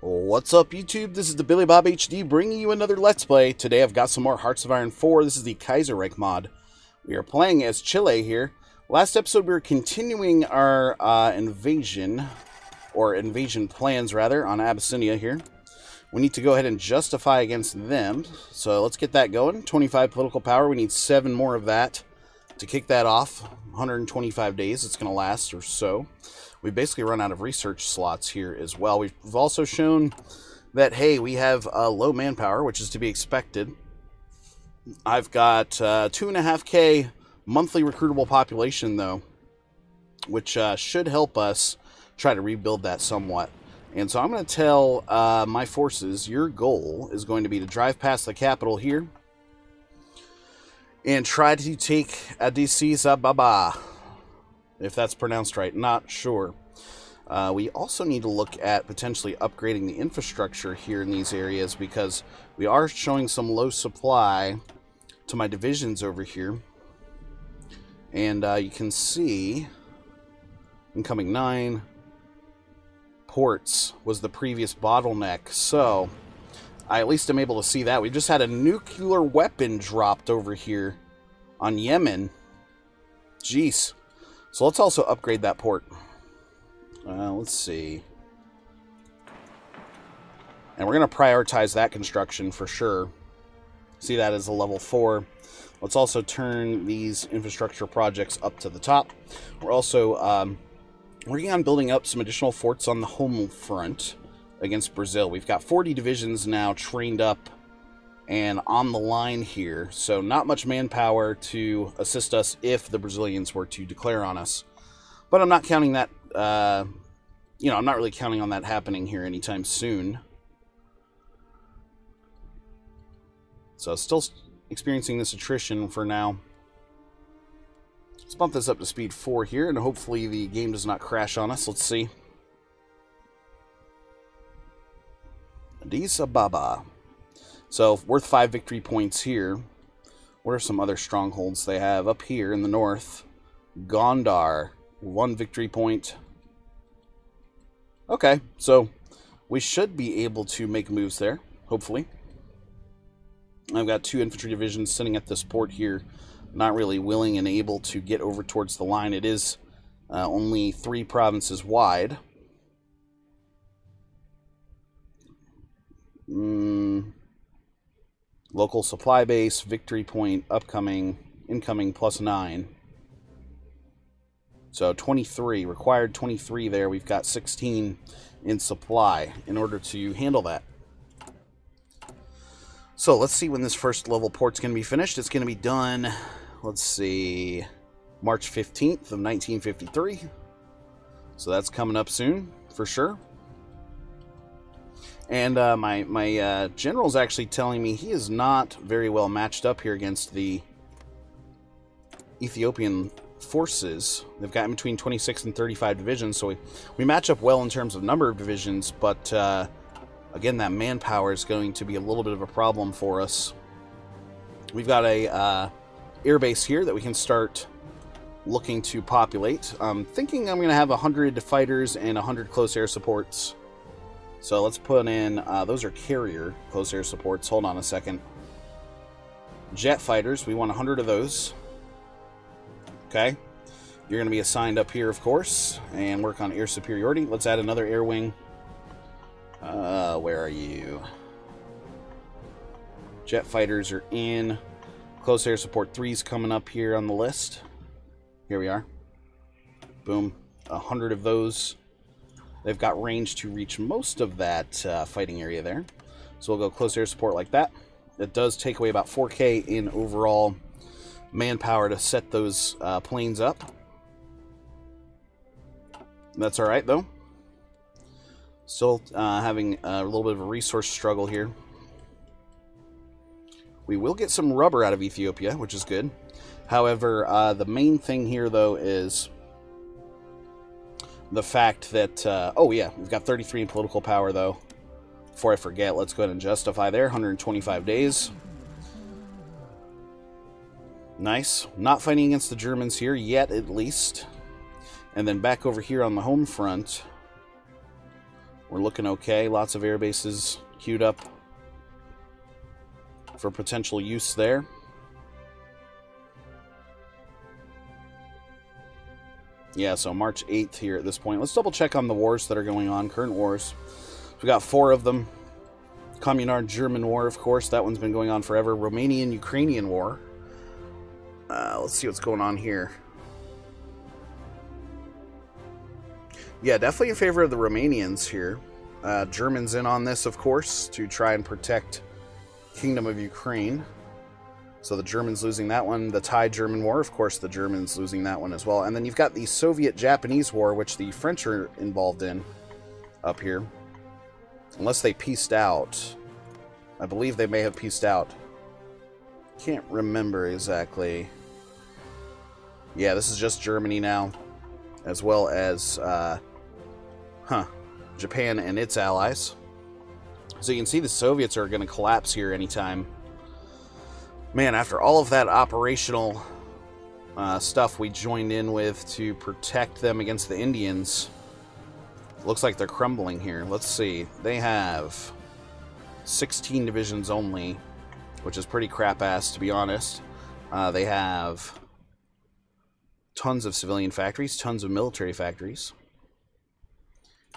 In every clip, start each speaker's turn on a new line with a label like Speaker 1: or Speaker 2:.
Speaker 1: What's up, YouTube? This is the Billy Bob HD bringing you another Let's Play. Today I've got some more Hearts of Iron 4. This is the Kaiserreich mod. We are playing as Chile here. Last episode we were continuing our invasion plans rather, on Abyssinia here. We need to go ahead and justify against them. So let's get that going. 25 political power. We need 7 more of that to kick that off. 125 days it's going to last or so. We basically run out of research slots here as well. We've also shown that, hey, we have low manpower, which is to be expected. I've got 2.5K monthly recruitable population, though, which should help us try to rebuild that somewhat. And so I'm going to tell my forces, your goal is going to be to drive past the capital here and try to take Addis Ababa. If that's pronounced right, not sure. We also need to look at potentially upgrading the infrastructure here in these areas because we are showing some low supply to my divisions over here. And you can see incoming 9 ports was the previous bottleneck. So I at least am able to see that. We just had a nuclear weapon dropped over here on Yemen. Jeez. So let's also upgrade that port. Let's see. And we're going to prioritize that construction for sure. See that as a level 4. Let's also turn these infrastructure projects up to the top. We're also working on building up some additional forts on the home front against Brazil. We've got 40 divisions now trained up and on the line here, so not much manpower to assist us if the Brazilians were to declare on us. But I'm not counting that, I'm not really counting on that happening here anytime soon. So still experiencing this attrition for now. Let's bump this up to speed 4 here, and hopefully the game does not crash on us. Let's see. Addis Ababa. So, worth 5 victory points here. What are some other strongholds they have? Up here in the north, Gondar, 1 victory point. Okay, so we should be able to make moves there, hopefully. I've got 2 infantry divisions sitting at this port here, not really willing and able to get over towards the line. It is only 3 provinces wide. Local supply base, victory point, upcoming, incoming, +9. So 23, required 23 there. We've got 16 in supply in order to handle that. So let's see when this first level port's going to be finished. It's going to be done, let's see, March 15th of 1953. So that's coming up soon, for sure. And my general's actually telling me he is not very well matched up here against the Ethiopian forces. They've got in between 26 and 35 divisions, so we match up well in terms of number of divisions, but again, that manpower is going to be a little bit of a problem for us. We've got a air base here that we can start looking to populate. I'm thinking I'm going to have 100 fighters and 100 close air supports. So let's put in, those are carrier close air supports. Hold on a second. Jet fighters, we want 100 of those. Okay. You're going to be assigned up here, of course, and work on air superiority. Let's add another air wing. Where are you? Jet fighters are in. Close air support 3's coming up here on the list. Here we are. Boom. 100 of those. They've got range to reach most of that fighting area there. So we'll go close air support like that. It does take away about 4K in overall manpower to set those planes up. That's alright, though. Still having a little bit of a resource struggle here. We will get some rubber out of Ethiopia, which is good. However, the main thing here, though, is the fact that, oh yeah, we've got 33 in political power, though. Before I forget, let's go ahead and justify there. 125 days. Nice. Not fighting against the Germans here yet, at least. And then back over here on the home front, We're looking okay. Lots of air bases queued up for potential use there. Yeah, so March 8th here at this point. Let's double check on the wars that are going on, current wars. We got 4 of them. Communard-German War, of course. That one's been going on forever. Romanian-Ukrainian War. Let's see what's going on here. Yeah, definitely in favor of the Romanians here. Germans in on this, of course, to try and protect Kingdom of Ukraine. So the Germans losing that one. The Thai-German War, of course, the Germans losing that one as well. And then you've got the Soviet-Japanese War, which the French are involved in up here. Unless they peaced out. I believe they may have peaced out. Can't remember exactly. Yeah, this is just Germany now. As well as, Japan and its allies. So you can see the Soviets are going to collapse here anytime. Man, after all of that operational stuff we joined in with to protect them against the Indians, looks like they're crumbling here. Let's see. They have 16 divisions only, which is pretty crap-ass, to be honest. They have tons of civilian factories, tons of military factories.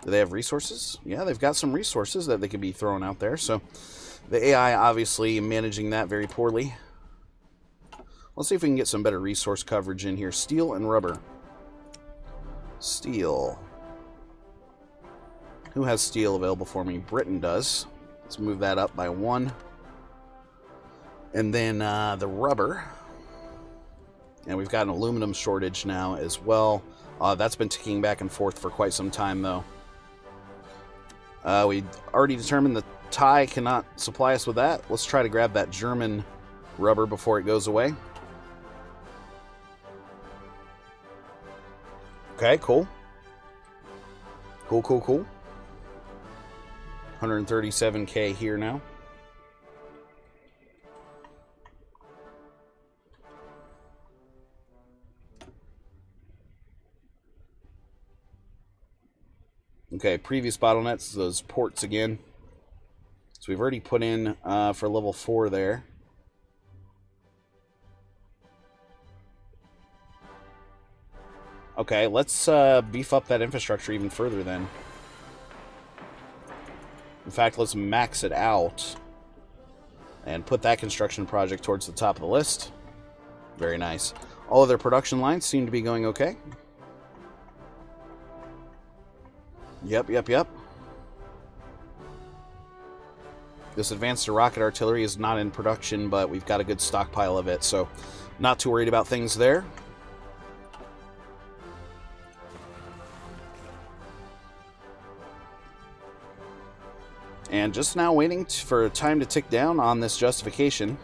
Speaker 1: Do they have resources? Yeah, they've got some resources that they could be throwing out there. So the AI obviously managing that very poorly. Let's see if we can get some better resource coverage in here. Steel and rubber. Steel. Who has steel available for me? Britain does. Let's move that up by 1. And then the rubber. And we've got an aluminum shortage now as well. That's been ticking back and forth for quite some time, though. We already determined the Thai cannot supply us with that. Let's try to grab that German rubber before it goes away. Okay, cool. Cool, cool, cool. 137k here now. Okay, previous bottlenecks, those ports again. So we've already put in for level 4 there. Okay, let's beef up that infrastructure even further then. In fact, let's max it out and put that construction project towards the top of the list. Very nice. All of their production lines seem to be going okay. Yep. This advanced rocket artillery is not in production, but we've got a good stockpile of it, so not too worried about things there. And just now waiting for time to tick down on this justification.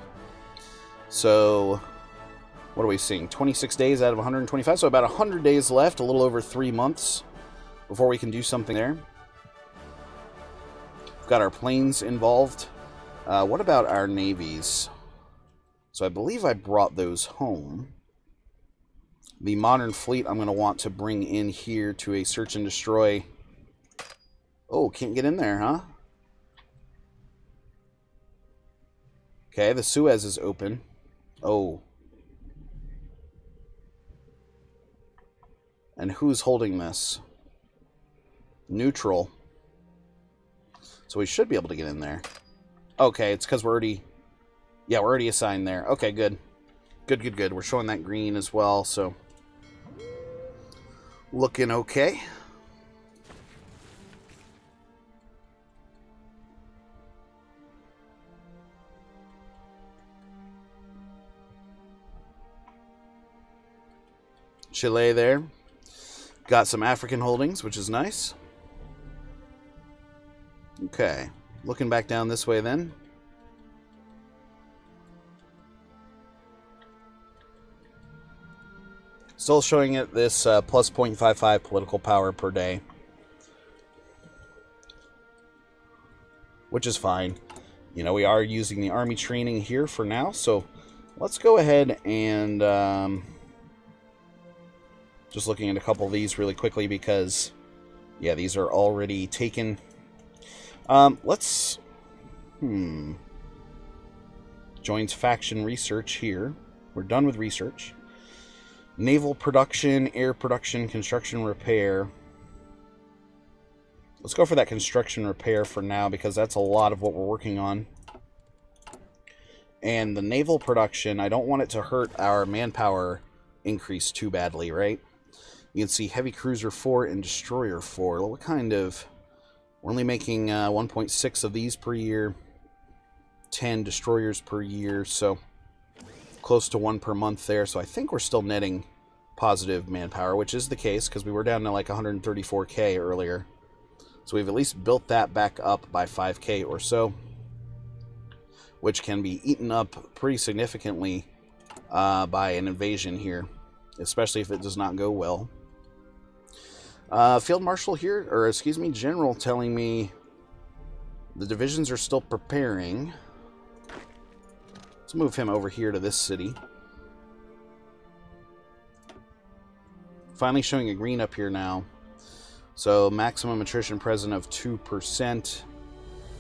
Speaker 1: So, what are we seeing? 26 days out of 125, so about 100 days left, a little over 3 months before we can do something there. We've got our planes involved. What about our navies? So I believe I brought those home. The modern fleet I'm going to want to bring in here to a search and destroy. Oh, can't get in there, huh? Okay, the Suez is open. Oh. And who's holding this? Neutral. So we should be able to get in there. Okay, it's because we're already... Yeah, we're already assigned there. Okay, good. Good. We're showing that green as well, so... Looking okay. Chile there. Got some African holdings, which is nice. Okay, looking back down this way then. Still showing it this plus 0.55 political power per day. Which is fine. You know, we are using the army training here for now, so let's go ahead and just looking at a couple of these really quickly because, yeah, these are already taken. Let's... Joins faction research here. We're done with research. Naval production, air production, construction, repair. Let's go for that construction repair for now, because that's a lot of what we're working on. And the naval production, I don't want it to hurt our manpower increase too badly, right? You can see heavy cruiser 4 and destroyer 4. What kind of... We're only making 1.6 of these per year. 10 destroyers per year, so close to 1 per month there. So I think we're still netting positive manpower, which is the case, because we were down to like 134k earlier. So we've at least built that back up by 5k or so, which can be eaten up pretty significantly by an invasion here, especially if it does not go well. Field Marshal here, or excuse me, General, telling me the divisions are still preparing. Let's move him over here to this city. Finally showing a green up here now. So maximum attrition present of 2%.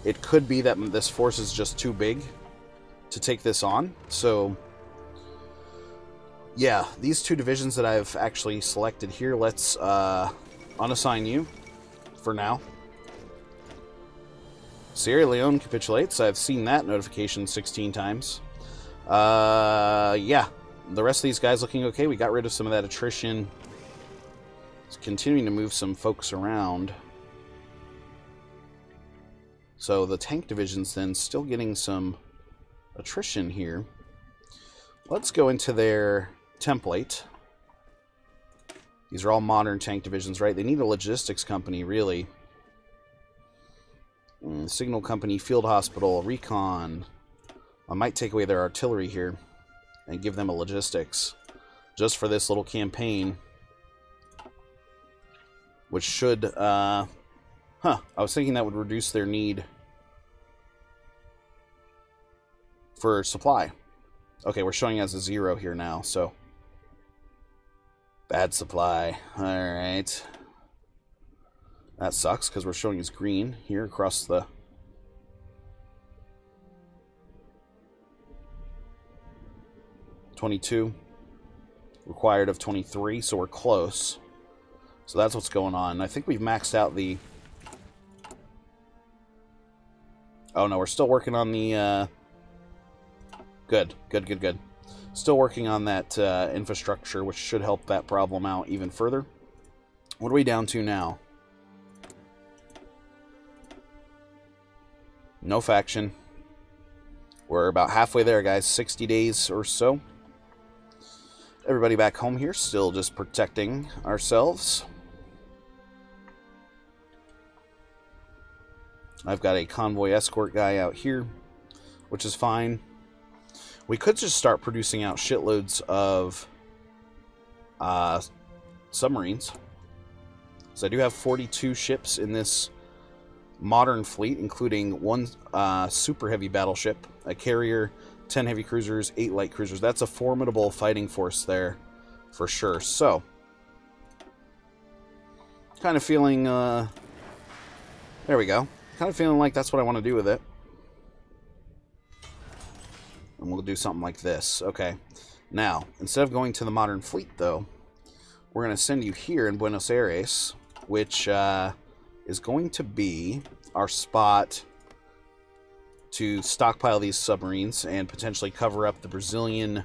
Speaker 1: It could be that this force is just too big to take this on. So yeah, these two divisions that I've actually selected here, let's unassign you for now. Sierra Leone capitulates. I've seen that notification 16 times. Yeah, the rest of these guys looking okay. We got rid of some of that attrition. It's continuing to move some folks around. So the tank division's then still getting some attrition here. Let's go into their template. These are all modern tank divisions, right? They need a logistics company, really. Signal company, field hospital, recon. I might take away their artillery here and give them a logistics just for this little campaign, which should, I was thinking that would reduce their need for supply. Okay, we're showing as a 0 here now, so bad supply. Alright. That sucks, because we're showing as green here across the... $22 required of 23, so we're close. So that's what's going on. I think we've maxed out the... Oh no, we're still working on the... Good. Still working on that infrastructure, which should help that problem out even further. What are we down to now? No faction. We're about halfway there, guys. 60 days or so. Everybody back home here, still just protecting ourselves. I've got a convoy escort guy out here, which is fine. We could just start producing out shitloads of submarines. So I do have 42 ships in this modern fleet, including one super heavy battleship, a carrier, 10 heavy cruisers, 8 light cruisers. That's a formidable fighting force there, for sure. So, kind of feeling, there we go. Kind of feeling like that's what I want to do with it. And we'll do something like this. Okay. Now, instead of going to the modern fleet, though, we're going to send you here in Buenos Aires, which is going to be our spot to stockpile these submarines and potentially cover up the Brazilian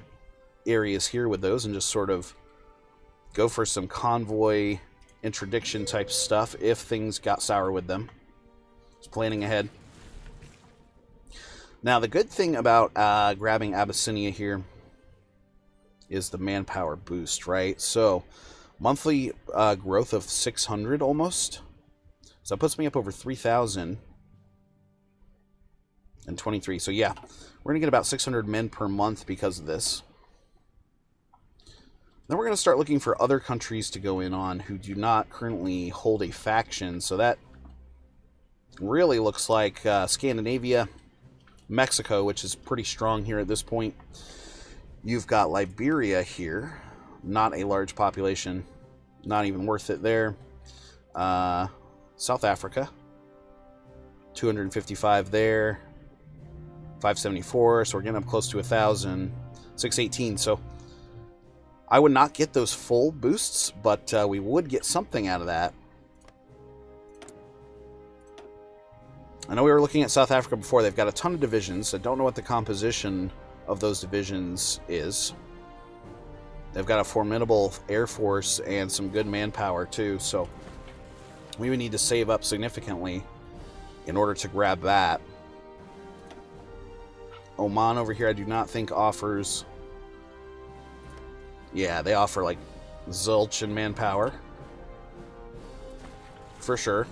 Speaker 1: areas here with those and just sort of go for some convoy interdiction type stuff if things got sour with them. Just planning ahead. Now, the good thing about grabbing Abyssinia here is the manpower boost, right? So, monthly growth of 600 almost. So, that puts me up over 3,000. And 23. So yeah, we're going to get about 600 men per month because of this. Then we're going to start looking for other countries to go in on who do not currently hold a faction. So that really looks like Scandinavia, Mexico, which is pretty strong here at this point. You've got Liberia here. Not a large population. Not even worth it there. South Africa. 255 there. 574, so we're getting up close to 1,000. 618, so I would not get those full boosts, but we would get something out of that. I know we were looking at South Africa before. They've got a ton of divisions. I don't know what the composition of those divisions is. They've got a formidable air force and some good manpower too, so we would need to save up significantly in order to grab that. Oman over here I do not think offers... Yeah, they offer like zilch and manpower. For sure.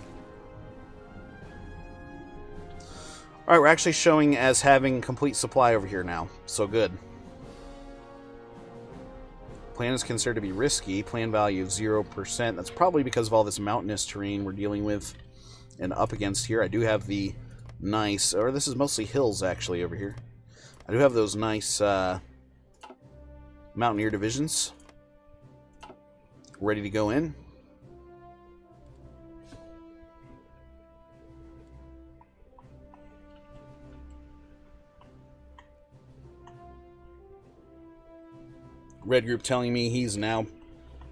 Speaker 1: Alright, we're actually showing as having complete supply over here now. So good. Plan is considered to be risky. Plan value of 0%. That's probably because of all this mountainous terrain we're dealing with and up against here. I do have the nice... Or this is mostly hills actually over here. I do have those nice Mountaineer divisions ready to go in. Red group telling me he's now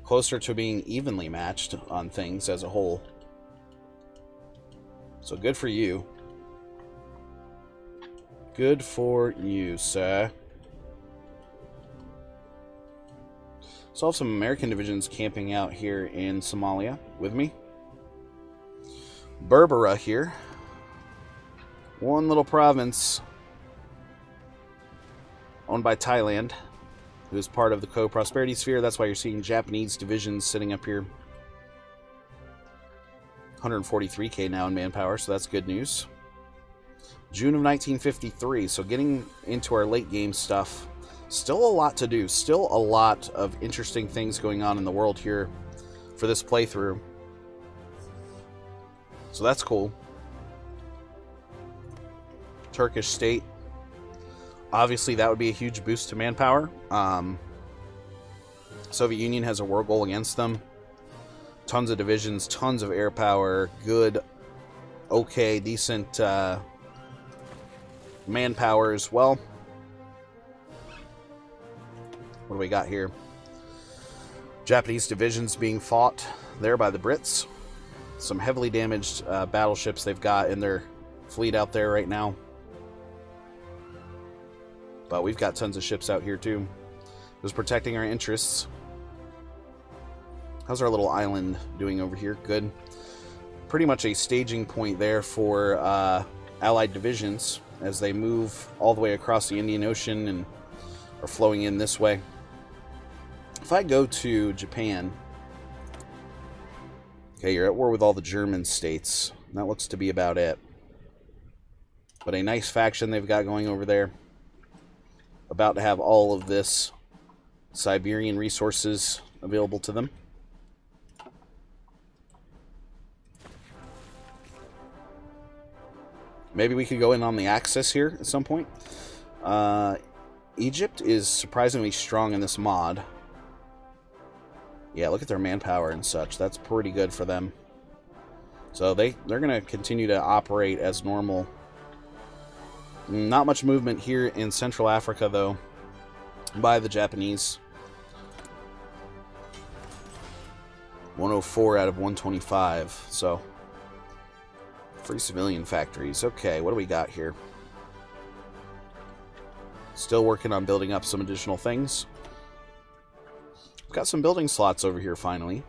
Speaker 1: closer to being evenly matched on things as a whole. So good for you. Good for you, sir. So I have some American divisions camping out here in Somalia with me. Berbera here. One little province owned by Thailand, who is part of the co-prosperity sphere. That's why you're seeing Japanese divisions sitting up here. 143k now in manpower, so that's good news. June of 1953, so getting into our late game stuff. Still a lot to do. Still a lot of interesting things going on in the world here for this playthrough. So that's cool. Turkish state. Obviously, that would be a huge boost to manpower. Soviet Union has a war goal against them. Tons of divisions, tons of air power, good, okay, decent manpower as well. What do we got here? Japanese divisions being fought there by the Brits. Some heavily damaged battleships they've got in their fleet out there right now. But we've got tons of ships out here too. Just protecting our interests. How's our little island doing over here? Good. Pretty much a staging point there for Allied divisions as they move all the way across the Indian Ocean and are flowing in this way. If I go to Japan, okay, you're at war with all the German states. That looks to be about it. But a nice faction they've got going over there. About to have all of this Siberian resources available to them. Maybe we could go in on the Axis here at some point. Egypt is surprisingly strong in this mod. Yeah, look at their manpower and such. That's pretty good for them. So they're going to continue to operate as normal. Not much movement here in Central Africa, though, by the Japanese. 104 out of 125. So, free civilian factories. Okay, what do we got here? Still working on building up some additional things. We've got some building slots over here, finally.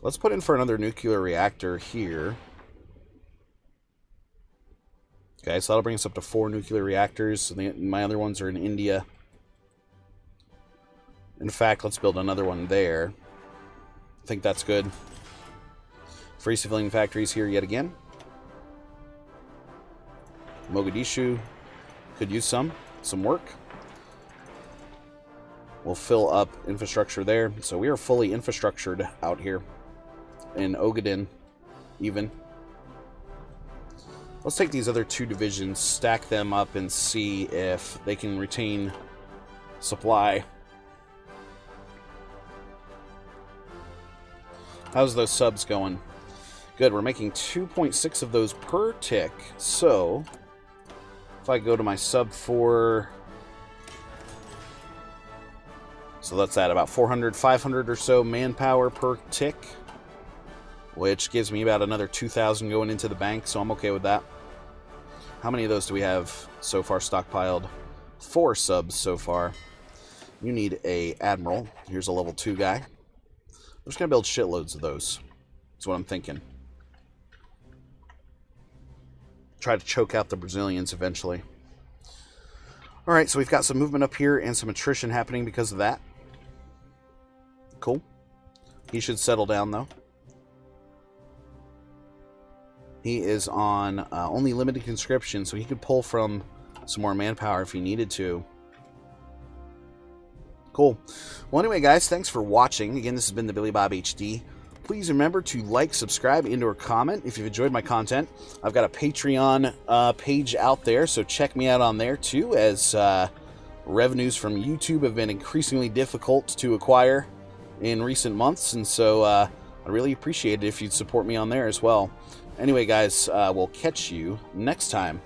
Speaker 1: Let's put in for another nuclear reactor here. Okay, so that'll bring us up to 4 nuclear reactors. My other ones are in India. In fact, let's build another one there. I think that's good. Free civilian factories here yet again. Mogadishu could use some work. We'll fill up infrastructure there. So we are fully infrastructured out here in Ogaden, even. Let's take these other 2 divisions, stack them up, and see if they can retain supply. How's those subs going? Good, we're making 2.6 of those per tick. So, if I go to my sub 4... So that's at about 400, 500 or so manpower per tick, which gives me about another 2,000 going into the bank, so I'm okay with that. How many of those do we have so far stockpiled? 4 subs so far. You need a Admiral. Here's a level 2 guy. I'm just going to build shitloads of those. That's what I'm thinking. Try to choke out the Brazilians eventually. Alright, so we've got some movement up here and some attrition happening because of that. Cool. He should settle down, though. He is on only limited conscription, so he could pull from some more manpower if he needed to. Cool. Well, anyway, guys, thanks for watching. Again, this has been the Billy Bob HD. Please remember to like, subscribe, and or comment if you've enjoyed my content. I've got a Patreon page out there, so check me out on there, too, as revenues from YouTube have been increasingly difficult to acquire in recent months, and so I really appreciate it if you'd support me on there as well. Anyway, guys, we'll catch you next time.